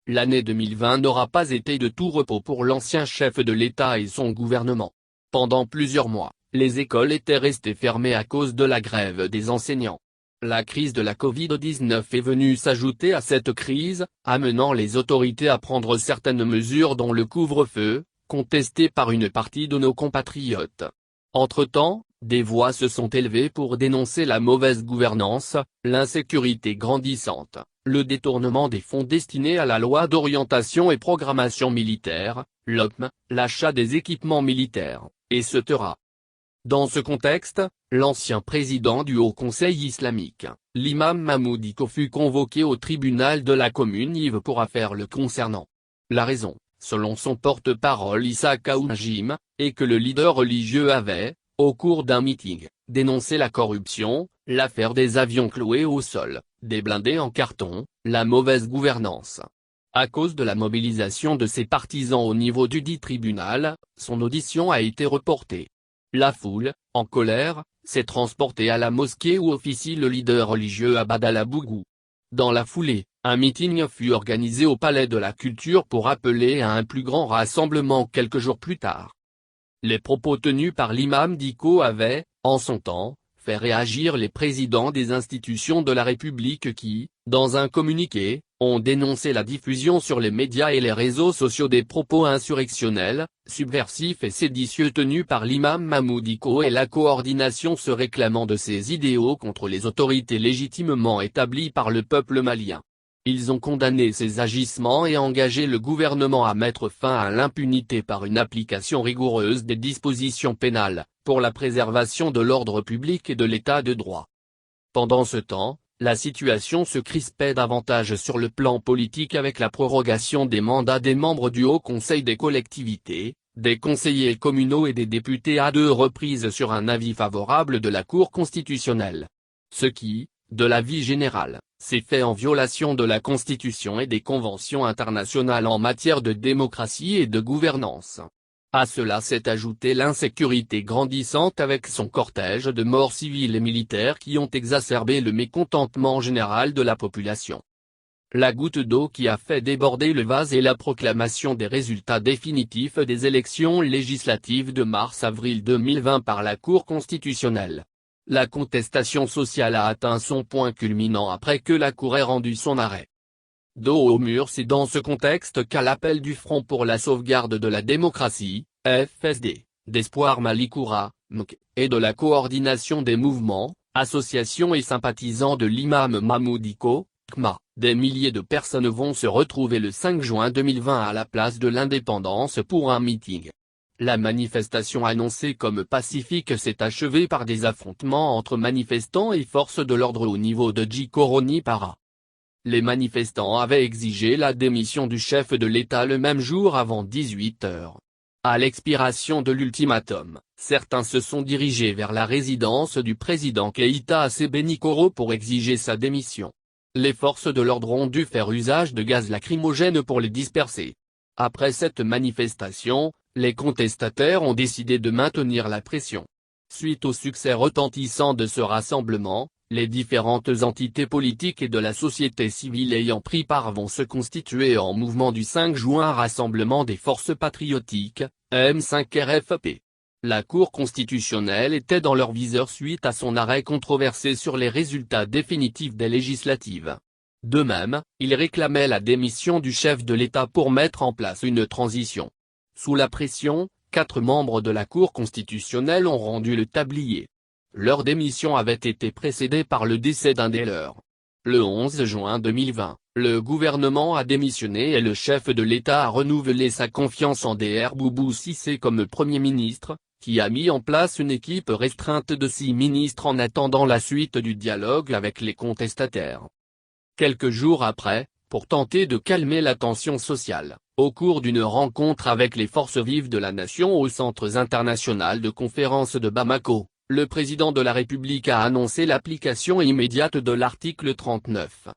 l'année 2020 n'aura pas été de tout repos pour l'ancien chef de l'État et son gouvernement. Pendant plusieurs mois, les écoles étaient restées fermées à cause de la grève des enseignants. La crise de la Covid-19 est venue s'ajouter à cette crise, amenant les autorités à prendre certaines mesures dont le couvre-feu, contesté par une partie de nos compatriotes. Entre-temps, des voix se sont élevées pour dénoncer la mauvaise gouvernance, l'insécurité grandissante, le détournement des fonds destinés à la loi d'orientation et programmation militaire, LOPM, l'achat des équipements militaires, etc. Dans ce contexte, l'ancien président du Haut Conseil islamique, l'imam Mahmoud Dicko fut convoqué au tribunal de la commune Yves pour affaire le concernant. La raison, selon son porte-parole Issa Kaounjim, est que le leader religieux avait, au cours d'un meeting, dénoncé la corruption, l'affaire des avions cloués au sol, des blindés en carton, la mauvaise gouvernance. À cause de la mobilisation de ses partisans au niveau du dit tribunal, son audition a été reportée. La foule, en colère, s'est transportée à la mosquée où officie le leader religieux Abdallah Bougou. Dans la foulée, un meeting fut organisé au Palais de la Culture pour appeler à un plus grand rassemblement quelques jours plus tard. Les propos tenus par l'imam Dicko avaient, en son temps, fait réagir les présidents des institutions de la République qui, dans un communiqué, ont dénoncé la diffusion sur les médias et les réseaux sociaux des propos insurrectionnels, subversifs et séditieux tenus par l'imam Mahmoud Dicko et la coordination se réclamant de ces idéaux contre les autorités légitimement établies par le peuple malien. Ils ont condamné ces agissements et engagé le gouvernement à mettre fin à l'impunité par une application rigoureuse des dispositions pénales, pour la préservation de l'ordre public et de l'état de droit. Pendant ce temps, la situation se crispait davantage sur le plan politique avec la prorogation des mandats des membres du Haut Conseil des collectivités, des conseillers communaux et des députés à 2 reprises sur un avis favorable de la Cour constitutionnelle. Ce qui, de l'avis général, s'est fait en violation de la Constitution et des conventions internationales en matière de démocratie et de gouvernance. À cela s'est ajoutée l'insécurité grandissante avec son cortège de morts civiles et militaires qui ont exacerbé le mécontentement général de la population. La goutte d'eau qui a fait déborder le vase est la proclamation des résultats définitifs des élections législatives de mars-avril 2020 par la Cour constitutionnelle. La contestation sociale a atteint son point culminant après que la Cour ait rendu son arrêt. Dos au mur, c'est dans ce contexte qu'à l'appel du Front pour la sauvegarde de la démocratie, FSD, d'Espoir Malikoura, MK, et de la coordination des mouvements, associations et sympathisants de l'imam Mahmoud Dicko, KMA, des milliers de personnes vont se retrouver le 5 juin 2020 à la place de l'Indépendance pour un meeting. La manifestation annoncée comme pacifique s'est achevée par des affrontements entre manifestants et forces de l'ordre au niveau de Djikoroni-Para. Les manifestants avaient exigé la démission du chef de l'État le même jour avant 18 h. À l'expiration de l'ultimatum, certains se sont dirigés vers la résidence du président Keïta à Sébenikoro pour exiger sa démission. Les forces de l'ordre ont dû faire usage de gaz lacrymogène pour les disperser. Après cette manifestation, les contestataires ont décidé de maintenir la pression. Suite au succès retentissant de ce rassemblement, les différentes entités politiques et de la société civile ayant pris part vont se constituer en mouvement du 5 juin Rassemblement des forces patriotiques, M5RFP. La Cour constitutionnelle était dans leur viseur suite à son arrêt controversé sur les résultats définitifs des législatives. De même, ils réclamaient la démission du chef de l'État pour mettre en place une transition. Sous la pression, 4 membres de la Cour constitutionnelle ont rendu le tablier. Leur démission avait été précédée par le décès d'un des leurs. Le 11 juin 2020, le gouvernement a démissionné et le chef de l'État a renouvelé sa confiance en Dr Boubou Cissé comme Premier ministre, qui a mis en place une équipe restreinte de 6 ministres en attendant la suite du dialogue avec les contestataires. Quelques jours après, pour tenter de calmer la tension sociale, au cours d'une rencontre avec les forces vives de la nation au Centre international de conférences de Bamako, le président de la République a annoncé l'application immédiate de l'article 39.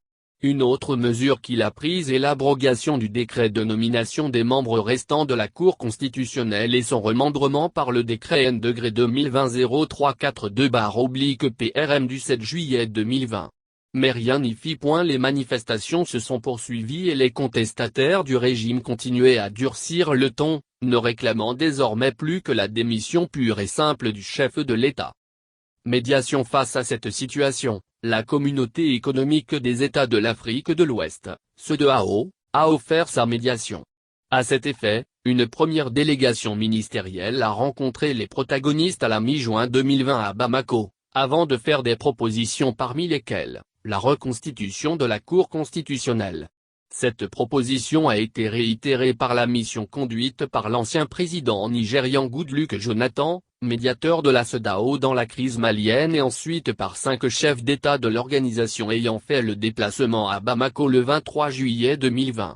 Une autre mesure qu'il a prise est l'abrogation du décret de nomination des membres restants de la Cour constitutionnelle et son remembrement par le décret N-2020-0342/PRM du 7 juillet 2020. Mais rien n'y fit point, les manifestations se sont poursuivies et les contestataires du régime continuaient à durcir le ton, ne réclamant désormais plus que la démission pure et simple du chef de l'État. Médiation. Face à cette situation, la communauté économique des États de l'Afrique de l'Ouest, CEDEAO, a offert sa médiation. À cet effet, une première délégation ministérielle a rencontré les protagonistes à la mi-juin 2020 à Bamako, avant de faire des propositions parmi lesquelles la reconstitution de la Cour constitutionnelle. Cette proposition a été réitérée par la mission conduite par l'ancien président nigérian Goodluck Jonathan, médiateur de la CEDEAO dans la crise malienne, et ensuite par 5 chefs d'État de l'organisation ayant fait le déplacement à Bamako le 23 juillet 2020.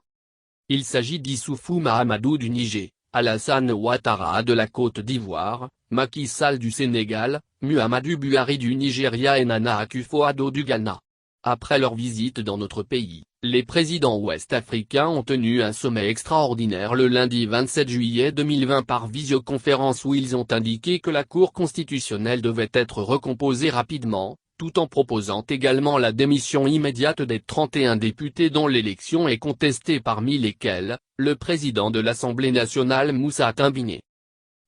Il s'agit d'Issoufou Mahamadou du Niger, Alassane Ouattara de la Côte d'Ivoire, Macky Sall du Sénégal, Muhammadu Buhari du Nigeria et Nana Akufo-Addo du Ghana. Après leur visite dans notre pays, les présidents ouest-africains ont tenu un sommet extraordinaire le lundi 27 juillet 2020 par visioconférence où ils ont indiqué que la Cour constitutionnelle devait être recomposée rapidement, tout en proposant également la démission immédiate des 31 députés dont l'élection est contestée, parmi lesquels le président de l'Assemblée nationale Moussa Timbiné.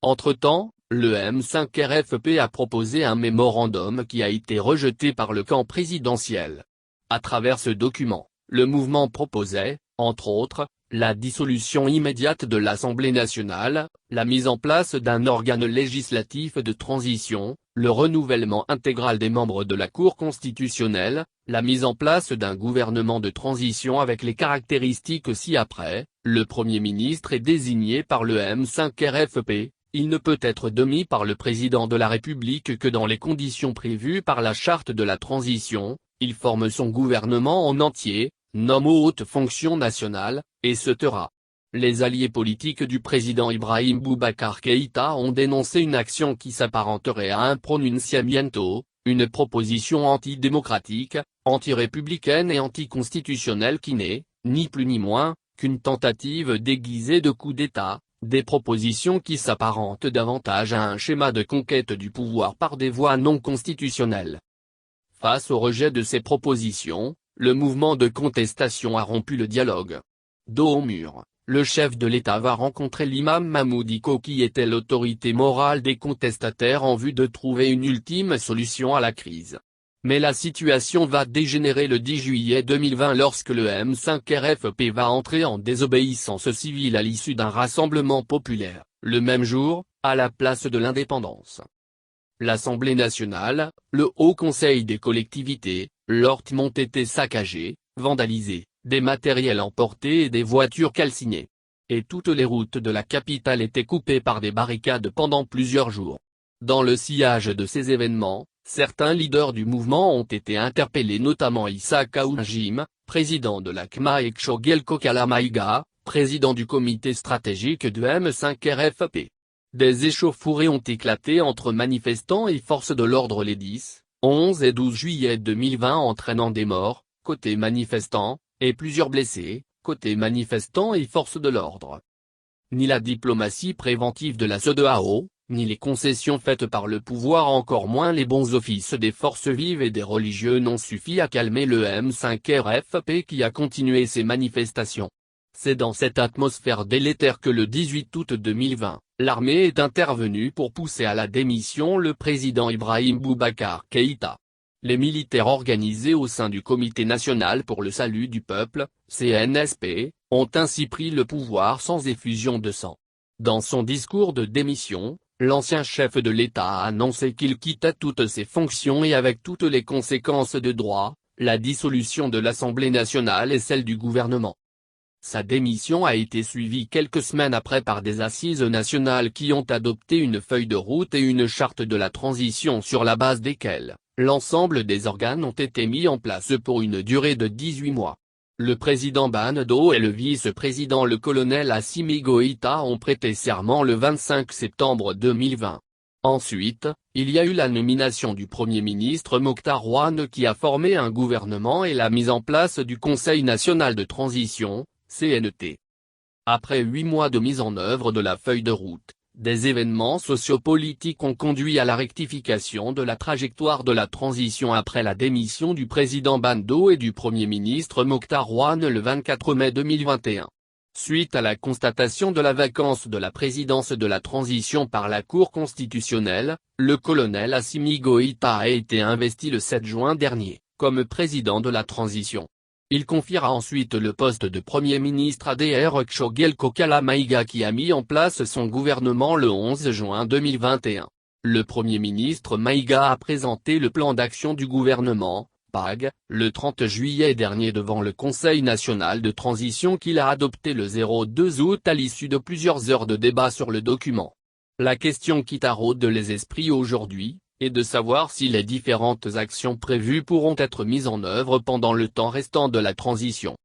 Entre-temps, le M5 RFP a proposé un mémorandum qui a été rejeté par le camp présidentiel. À travers ce document, le mouvement proposait, entre autres, la dissolution immédiate de l'Assemblée nationale, la mise en place d'un organe législatif de transition, le renouvellement intégral des membres de la Cour constitutionnelle, la mise en place d'un gouvernement de transition avec les caractéristiques ci-après. Le Premier ministre est désigné par le M5 RFP. Il ne peut être démis par le président de la République que dans les conditions prévues par la charte de la transition. Il forme son gouvernement en entier, nomme aux hautes fonctions nationales, et se taira. Les alliés politiques du président Ibrahim Boubacar Keïta ont dénoncé une action qui s'apparenterait à un pronunciamiento, une proposition antidémocratique, anti-républicaine et anticonstitutionnelle qui n'est, ni plus ni moins, qu'une tentative déguisée de coup d'État, des propositions qui s'apparentent davantage à un schéma de conquête du pouvoir par des voies non constitutionnelles. Face au rejet de ces propositions, le mouvement de contestation a rompu le dialogue. Dos au mur, le chef de l'État va rencontrer l'imam Mahmoud Dicko qui était l'autorité morale des contestataires en vue de trouver une ultime solution à la crise. Mais la situation va dégénérer le 10 juillet 2020 lorsque le M5 RFP va entrer en désobéissance civile à l'issue d'un rassemblement populaire, le même jour, à la place de l'Indépendance. L'Assemblée nationale, le Haut Conseil des collectivités, l'ORTM ont été saccagés, vandalisés, des matériels emportés et des voitures calcinées. Et toutes les routes de la capitale étaient coupées par des barricades pendant plusieurs jours. Dans le sillage de ces événements, certains leaders du mouvement ont été interpellés, notamment Issa Kaounjim, président de la CMA, et Kshogel Kokala-Maïga, président du comité stratégique du M5 RFP. Des échauffourées ont éclaté entre manifestants et forces de l'ordre les 10, 11 et 12 juillet 2020 entraînant des morts, côté manifestants, et plusieurs blessés, côté manifestants et forces de l'ordre. Ni la diplomatie préventive de la CEDEAO, ni les concessions faites par le pouvoir, encore moins les bons offices des forces vives et des religieux n'ont suffi à calmer le M5 RFP qui a continué ses manifestations. C'est dans cette atmosphère délétère que le 18 août 2020, l'armée est intervenue pour pousser à la démission le président Ibrahim Boubacar Keïta. Les militaires organisés au sein du Comité national pour le salut du peuple, CNSP, ont ainsi pris le pouvoir sans effusion de sang. Dans son discours de démission, l'ancien chef de l'État a annoncé qu'il quittait toutes ses fonctions et avec toutes les conséquences de droit, la dissolution de l'Assemblée nationale et celle du gouvernement. Sa démission a été suivie quelques semaines après par des assises nationales qui ont adopté une feuille de route et une charte de la transition sur la base desquelles l'ensemble des organes ont été mis en place pour une durée de 18 mois. Le président Banedo et le vice-président le colonel Assimi Goïta ont prêté serment le 25 septembre 2020. Ensuite, il y a eu la nomination du Premier ministre Mokhtar Ouane qui a formé un gouvernement et la mise en place du Conseil national de transition, CNT. Après 8 mois de mise en œuvre de la feuille de route, Des événements sociopolitiques ont conduit à la rectification de la trajectoire de la transition après la démission du président Bando et du Premier ministre Mokhtar Ouane le 24 mai 2021. Suite à la constatation de la vacance de la présidence de la transition par la Cour constitutionnelle, le colonel Assimi Goïta a été investi le 7 juin dernier, comme président de la transition. Il confiera ensuite le poste de Premier ministre à Dr Tchogel Kokala Maïga qui a mis en place son gouvernement le 11 juin 2021. Le Premier ministre Maïga a présenté le plan d'action du gouvernement, PAG, le 30 juillet dernier devant le Conseil national de transition qu'il a adopté le 2 août à l'issue de plusieurs heures de débat sur le document. La question qui taraude les esprits aujourd'hui est de savoir si les différentes actions prévues pourront être mises en œuvre pendant le temps restant de la transition.